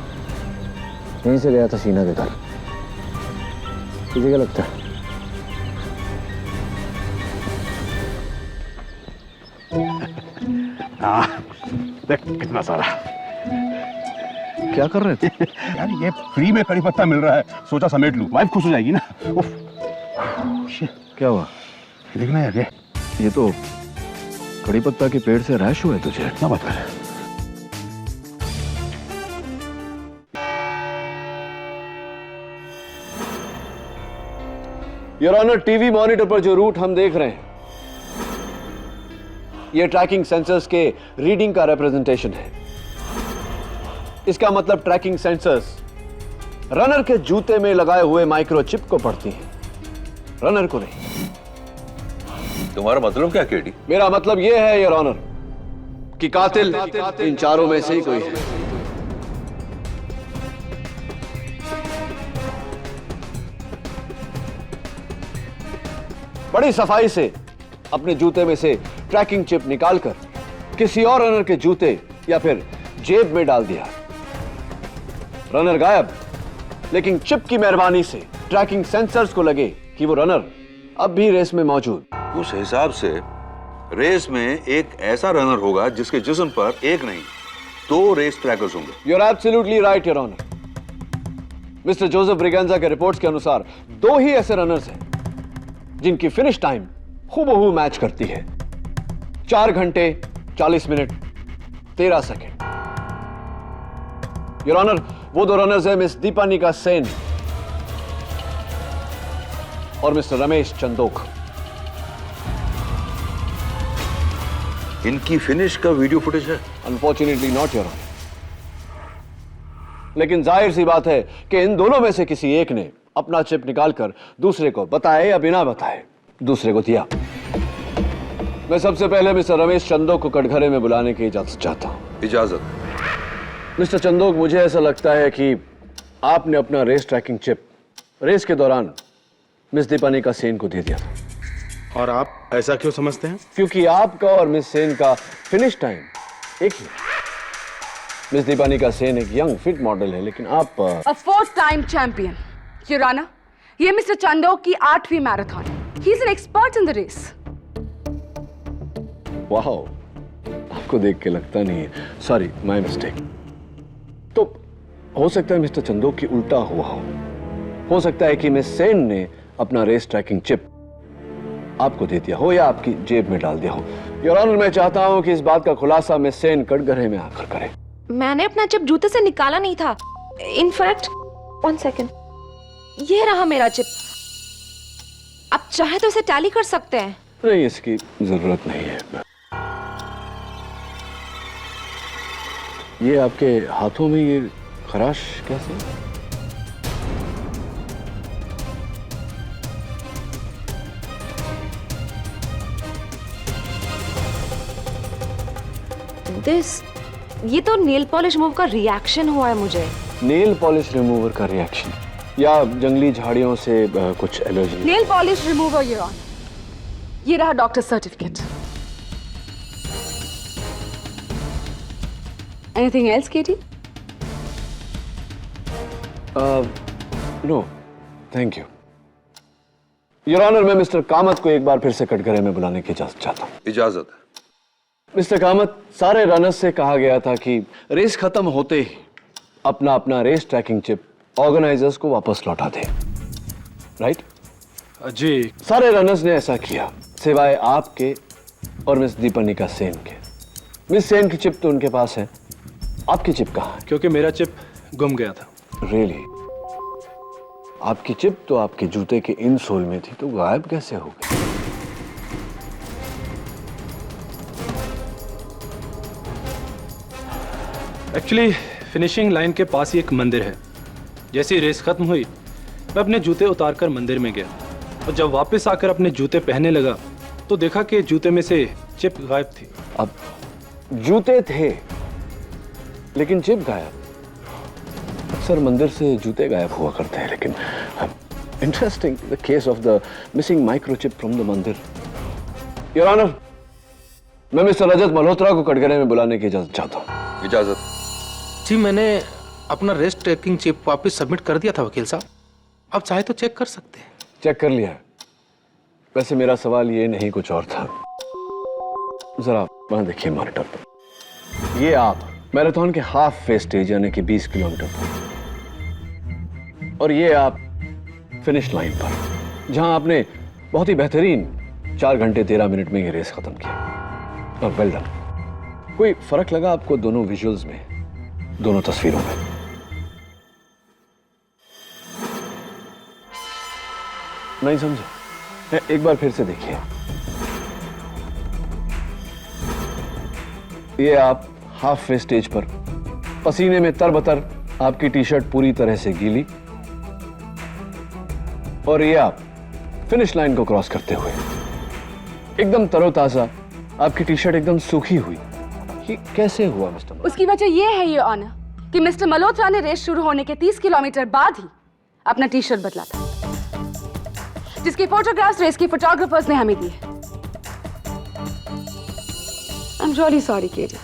[SPEAKER 1] यहीं से गया था शीना के घर। तुझे क्या लगता है?
[SPEAKER 11] देख कितना सारा।
[SPEAKER 1] क्या कर रहे थे?
[SPEAKER 11] यार ये फ्री में कड़ी पत्ता मिल रहा है, सोचा समेट लूं, वाइफ खुश हो जाएगी ना। उफ।
[SPEAKER 1] क्या हुआ?
[SPEAKER 11] देखना यार,
[SPEAKER 1] ये तो कड़ी पत्ता के पेड़ से रैश हुआ है तुझे।
[SPEAKER 11] क्या बात कर रहे हैं?
[SPEAKER 1] योर ऑनर, टीवी मॉनिटर पर जो रूट हम देख रहे हैं, यह ट्रैकिंग सेंसर्स के रीडिंग का रिप्रेजेंटेशन है। इसका मतलब ट्रैकिंग सेंसर्स रनर के जूते में लगाए हुए माइक्रोचिप को पढ़ती हैं, रनर को नहीं।
[SPEAKER 11] तुम्हारा मतलब क्या केडी?
[SPEAKER 1] मेरा मतलब यह है योर ऑनर कि कातिल इन चारों में से ही कोई है। बड़ी सफाई से अपने जूते में से ट्रैकिंग चिप निकालकर किसी और रनर के जूते या फिर जेब में डाल दिया। रनर गायब, लेकिन चिप की मेहरबानी से ट्रैकिंग सेंसर्स को लगे कि वो रनर अब भी रेस में मौजूद।
[SPEAKER 11] उस हिसाब से रेस में एक ऐसा रनर होगा जिसके जिस्म पर एक नहीं दो रेस ट्रैकर्स होंगे।
[SPEAKER 1] You are absolutely right your honour. Mister Joseph Braganza के रिपोर्ट्स के अनुसार दो ही ऐसे रनर्स हैं जिनकी फिनिश टाइम हूबहू मैच करती है, 4 घंटे 40 मिनट 13 सेकेंड। योर ऑनर, वो दो रनर्स हैं मिस दीपानिका सेन और मिस्टर रमेश चंदोक।
[SPEAKER 11] इनकी फिनिश का वीडियो फुटेज है?
[SPEAKER 1] अनफॉर्चुनेटली नॉट योर ऑनर, लेकिन जाहिर सी बात है कि इन दोनों में से किसी एक ने अपना चिप निकालकर दूसरे को बताए या बिना बताए दूसरे को दिया। मैं सबसे पहले मिस्टर रमेश चंदोक को कटघरे में बुलाने की इजाजत चाहता हूं।
[SPEAKER 11] इजाजत?
[SPEAKER 1] मिस्टर चंदोक, मुझे ऐसा लगता है कि आपने अपना रेस ट्रैकिंग चिप रेस के दौरान मिस दीपानिका सेन को दे दिया था।
[SPEAKER 10] और आप ऐसा क्यों समझते हैं?
[SPEAKER 1] क्योंकि आपका और मिस सेन का फिनिश टाइम एक ही। मिस दीपानिका सेन एक यंग फिट मॉडल है, लेकिन आप
[SPEAKER 3] A 4th time champion. Your Honor, ये मिस्टर चंदोक की 8वीं marathon. He is an expert in the race.
[SPEAKER 1] वाह, आपको देख के लगता नहीं है। Sorry, my mistake. हो सकता है मिस्टर चंदोक की उल्टा हुआ हो सकता है कि मिस सेन ने अपना रेस ट्रैकिंग चिप आपको दे दिया हो या आपकी जेब में डाल दिया हो। योर ऑनर, मैं चाहता हूं कि इस बात का खुलासा मिस सेन कटघरे में आकर करे।
[SPEAKER 12] मैंने अपना चिप जूते से निकाला नहीं था। इनफैक्ट 1 सेकेंड, ये रहा मेरा चिप। आप चाहे तो इसे टैली कर सकते हैं।
[SPEAKER 1] नहीं, इसकी जरूरत नहीं है। ये आपके हाथों में ये खराश कैसे?
[SPEAKER 12] ये तो नेल पॉलिश रिमूव का रिएक्शन हुआ है मुझे।
[SPEAKER 1] नेल पॉलिश रिमूवर का रिएक्शन या जंगली झाड़ियों से कुछ allergy?
[SPEAKER 3] Nail polish remover your honour, ये रहा doctor certificate. Anything else Katie?
[SPEAKER 1] No thank you your honour. मैं मिस्टर कामत को एक बार फिर से कटघरे में बुलाने की इजाजत चाहता हूँ।
[SPEAKER 11] इजाजत है।
[SPEAKER 1] मिस्टर कामत, सारे रनर्स से कहा गया था कि रेस खत्म होते ही अपना अपना रेस ट्रैकिंग चिप ऑर्गेनाइजर्स को वापस लौटा दे, राइट?
[SPEAKER 7] जी।
[SPEAKER 1] सारे रनर्स ने ऐसा किया सिवाय आपके और मिस दीपनिका सेन के। मिस सेन की चिप तो उनके पास है, आपकी चिप कहाँ है?
[SPEAKER 7] क्योंकि मेरा चिप गुम गया था।
[SPEAKER 1] रियली? आपकी चिप तो आपके जूते के इनसोल में थी, तो गायब कैसे हो गई?
[SPEAKER 7] एक्चुअली फिनिशिंग लाइन के पास ही एक मंदिर है। जैसे रेस खत्म हुई मैं अपने जूते उतारकर मंदिर में गया और जब वापस आकर अपने जूते पहनने लगा तो देखा कि जूते में से चिप गायब थी।
[SPEAKER 1] अब जूते थे लेकिन चिप गायब? अक्सर मंदिर से जूते गायब हुआ करते हैं, लेकिन interesting the case of the missing microchip from the मंदिर। योर ऑनर, मैं मिस्टर रजत मल्होत्रा को कटघरे में बुलाने की इजाजत चाहता हूँ।
[SPEAKER 11] इजाजत।
[SPEAKER 10] जी, मैंने अपना रेस ट्रैकिंग चिप वापस सबमिट कर दिया था वकील साहब। आप चाहे तो चेक कर सकते हैं।
[SPEAKER 1] चेक कर लिया है। वैसे मेरा सवाल ये नहीं, कुछ और था। जरा वहां देखिए मॉनिटर पर। ये आप मैराथन के हाफ फेज स्टेज यानी कि 20 किलोमीटर पर, और ये आप फिनिश लाइन पर जहां आपने बहुत ही बेहतरीन 4 घंटे 13 मिनट में ये रेस खत्म किया। और वेल डन। कोई फर्क लगा आपको दोनों विजुअल्स में, दोनों तस्वीरों में? नहीं समझे? एक बार फिर से देखिए। ये आप हाफ फेज स्टेज पर पसीने में तरबतर, आपकी टी शर्ट पूरी तरह से गीली, और ये आप फिनिश लाइन को क्रॉस करते हुए एकदम तरोताजा, आपकी टी शर्ट एकदम सूखी हुई। ये कैसे हुआ मिस्टर?
[SPEAKER 3] उसकी वजह यह है योर ऑनर कि मिस्टर मल्होत्रा ने रेस शुरू होने के 30 किलोमीटर बाद ही अपना टी शर्ट बदला था, जिसके फोटोग्राफ्स रेस के फोटोग्राफर्स ने हमें दिए। आई एम रियली सॉरी केटी,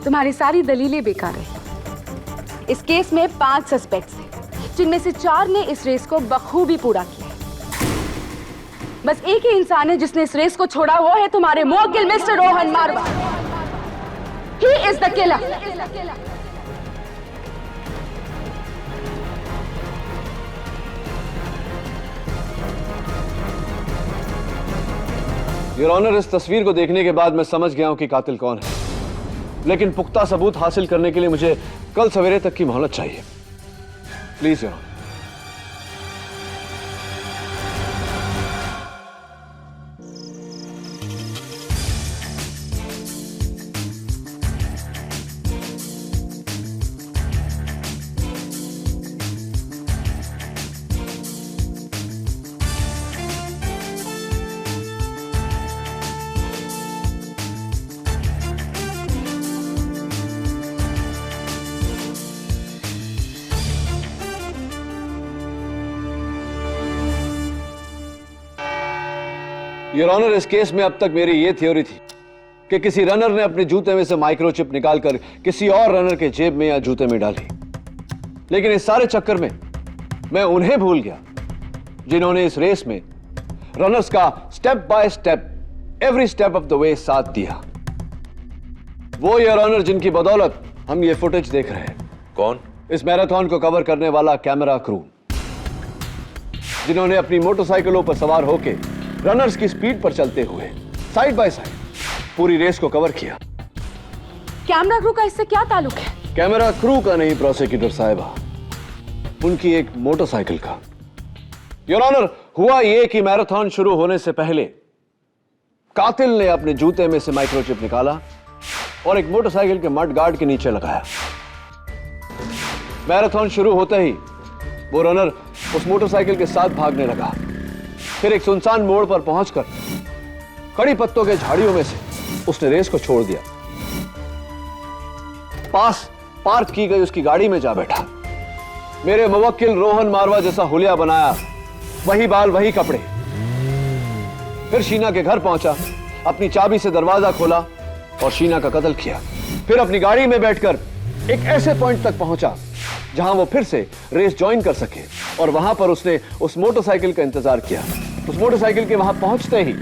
[SPEAKER 3] तुम्हारी सारी दलीलें बेकार रही। इस केस में 5 सस्पेक्ट्स थे, जिनमें से 4 ने इस रेस को बखूबी पूरा किया। बस एक ही इंसान है जिसने इस रेस को छोड़ा, वो है तुम्हारे मुवक्किल mister Rohan Marwah. He is the killer.
[SPEAKER 1] Your honour, इस तस्वीर को देखने के बाद मैं समझ गया हूं कि कातिल कौन है, लेकिन पुख्ता सबूत हासिल करने के लिए मुझे कल सवेरे तक की मोहलत चाहिए। Please your honour. Your honour, इस केस में अब तक मेरी यह थ्योरी थी कि किसी रनर ने अपने जूते में से माइक्रोचिप निकालकर किसी और रनर के जेब में या जूते में डाली, लेकिन इस सारे चक्कर में मैं उन्हें भूल गया जिन्होंने इस रेस में रनर्स का step by step, every step of the way साथ दिया। वो योर ऑनर जिनकी बदौलत हम ये फुटेज देख रहे हैं।
[SPEAKER 11] कौन?
[SPEAKER 1] इस मैराथन को कवर करने वाला कैमरा क्रू, जिन्होंने अपनी मोटरसाइकिलों पर सवार होकर रनर्स की स्पीड पर चलते हुए साइड बाय साइड पूरी रेस को कवर किया।
[SPEAKER 3] कैमरा क्रू का इससे क्या ताल्लुक है?
[SPEAKER 1] कैमरा क्रू का नहीं प्रोसिक्यूटर साहिबा, उनकी एक मोटरसाइकिल का। योर ऑनर, हुआ यह कि मैराथन शुरू होने से पहले कातिल ने अपने जूते में से माइक्रोचिप निकाला और एक मोटरसाइकिल के मड गार्ड के नीचे लगाया। मैराथन शुरू होते ही वो रनर उस मोटरसाइकिल के साथ भागने लगा। फिर एक सुनसान मोड़ पर पहुंचकर कड़ी पत्तों के झाड़ियों में से उसने रेस को छोड़ दिया। पास पार्क की गई उसकी गाड़ी में जा बैठा। मेरे मुवक्किल रोहन मारवा जैसा हुलिया बनाया, वही बाल वही कपड़े। फिर शीना के घर पहुंचा, अपनी चाबी से दरवाजा खोला और शीना का कत्ल किया। फिर अपनी गाड़ी में बैठकर एक ऐसे पॉइंट तक पहुंचा जहां वो फिर से रेस ज्वाइन कर सके, और वहां पर उसने उस मोटरसाइकिल का इंतजार किया। उस मोटरसाइकिल के वहां पहुंचते ही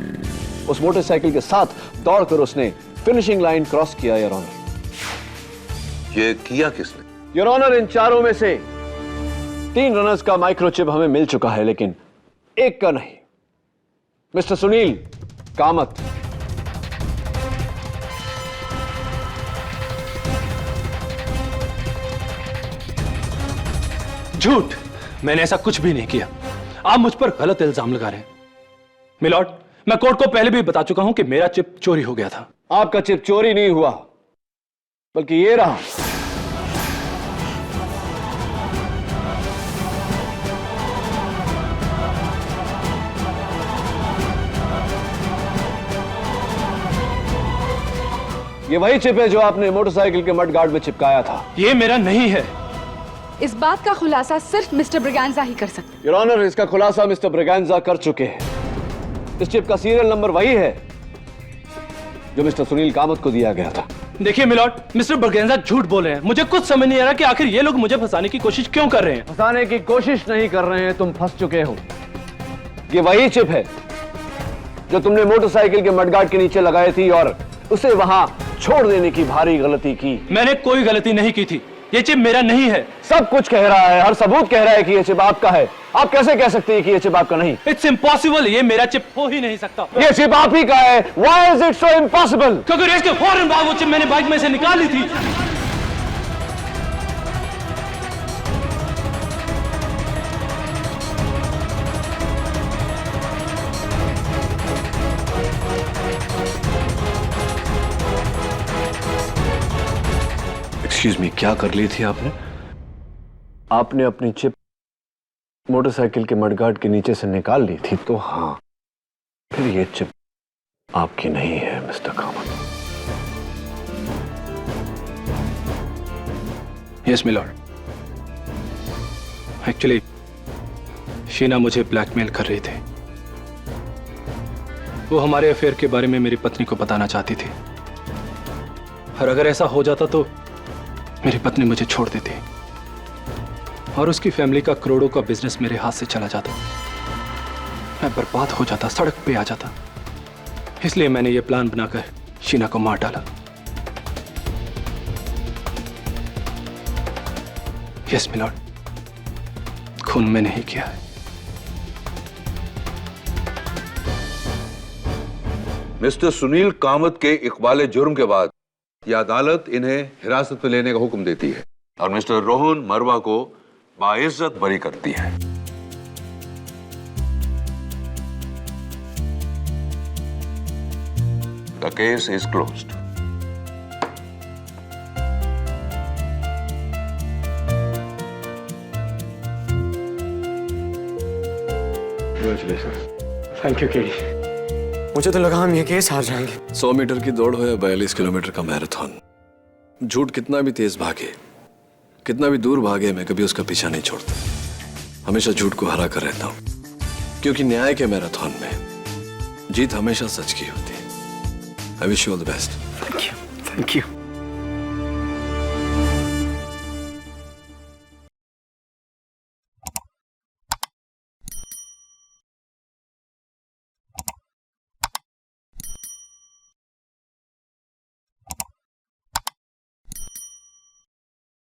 [SPEAKER 1] उस मोटरसाइकिल के साथ दौड़कर उसने फिनिशिंग लाइन क्रॉस किया। योर ऑनर,
[SPEAKER 11] ये किया किसने?
[SPEAKER 1] योर ऑनर, इन चारों में से 3 रनर्स का माइक्रोचिप हमें मिल चुका है, लेकिन एक का नहीं। मिस्टर सुनील कामत।
[SPEAKER 7] झूठ, मैंने ऐसा कुछ भी नहीं किया। आप मुझ पर गलत इल्जाम लगा रहे हैं। मिलॉर्ड, मैं कोर्ट को पहले भी बता चुका हूं कि मेरा चिप चोरी हो गया था।
[SPEAKER 1] आपका चिप चोरी नहीं हुआ, बल्कि ये रहा। ये वही चिप है जो आपने मोटरसाइकिल के मड गार्ड में चिपकाया था।
[SPEAKER 7] ये मेरा नहीं है।
[SPEAKER 3] इस बात का खुलासा सिर्फ मिस्टर ब्रिगेंजा ही कर सकते हैं।
[SPEAKER 1] योर ऑनर, इसका खुलासा मिस्टर ब्रिगेंजा कर चुके हैं। इस चिप का सीरियल नंबर वही है जो मिस्टर सुनील कामत को दिया गया था।
[SPEAKER 7] देखिए मिलॉर्ड, मिस्टर ब्रिगेंजा झूठ बोल रहे हैं। मुझे कुछ समझ नहीं आ रहा कि आखिर ये लोग मुझे फंसाने की कोशिश क्यों कर रहे हैं।
[SPEAKER 1] फंसाने की कोशिश नहीं कर रहे हैं, तुम फंस चुके हो। ये वही चिप है जो तुमने मोटरसाइकिल के मडगार्ड के नीचे लगाई थी और उसे वहां छोड़ देने की भारी गलती की।
[SPEAKER 7] मैंने कोई गलती नहीं की थी। ये चिप मेरा नहीं है।
[SPEAKER 1] सब कुछ कह रहा है, हर सबूत कह रहा है कि ये चिप आपका है। आप कैसे कह सकते हैं कि ये चिप आपका नहीं?
[SPEAKER 7] इट्स इम्पॉसिबल, ये मेरा चिप हो ही नहीं सकता।
[SPEAKER 1] ये चिप आप ही का है। Why is it so impossible?
[SPEAKER 7] क्योंकि रेस के फौरन बाद वो चिप मैंने बाइक में से निकाल ली थी।
[SPEAKER 1] एक्सक्यूज मी, क्या कर ली थी आपने? आपने अपनी चिप मोटरसाइकिल के मडगार्ड के नीचे से निकाल ली थी, तो हाँ, फिर ये चिप आपकी नहीं है mister Kamat.
[SPEAKER 7] Yes milord, actually Sheena मुझे ब्लैकमेल कर रही थी। वो हमारे अफेयर के बारे में मेरी पत्नी को बताना चाहती थी, और अगर ऐसा हो जाता तो मेरी पत्नी मुझे छोड़ देती और उसकी फैमिली का करोड़ों का बिजनेस मेरे हाथ से चला जाता। मैं बर्बाद हो जाता, सड़क पे आ जाता। इसलिए मैंने ये प्लान बनाकर शीना को मार डाला। यस मिलॉर्ड, खून मैंने ही किया है।
[SPEAKER 11] मिस्टर सुनील कामत के इकबाल जुर्म के बाद यह अदालत इन्हें हिरासत में लेने का हुक्म देती है और मिस्टर रोहन मरवा को बाइज्जत बरी करती है। The case is closed.
[SPEAKER 7] Thank you KD.
[SPEAKER 8] मुझे तो लगा हम ये केस हार जाएंगे।
[SPEAKER 13] 100 मीटर की दौड़ हो या 42 किलोमीटर का मैराथन, झूठ कितना भी तेज भागे, कितना भी दूर भागे, मैं कभी उसका पीछा नहीं छोड़ता। हमेशा झूठ को हरा कर रहता हूं, क्योंकि न्याय के मैराथन में जीत हमेशा सच की होती है। I wish you all the best.
[SPEAKER 8] Thank you.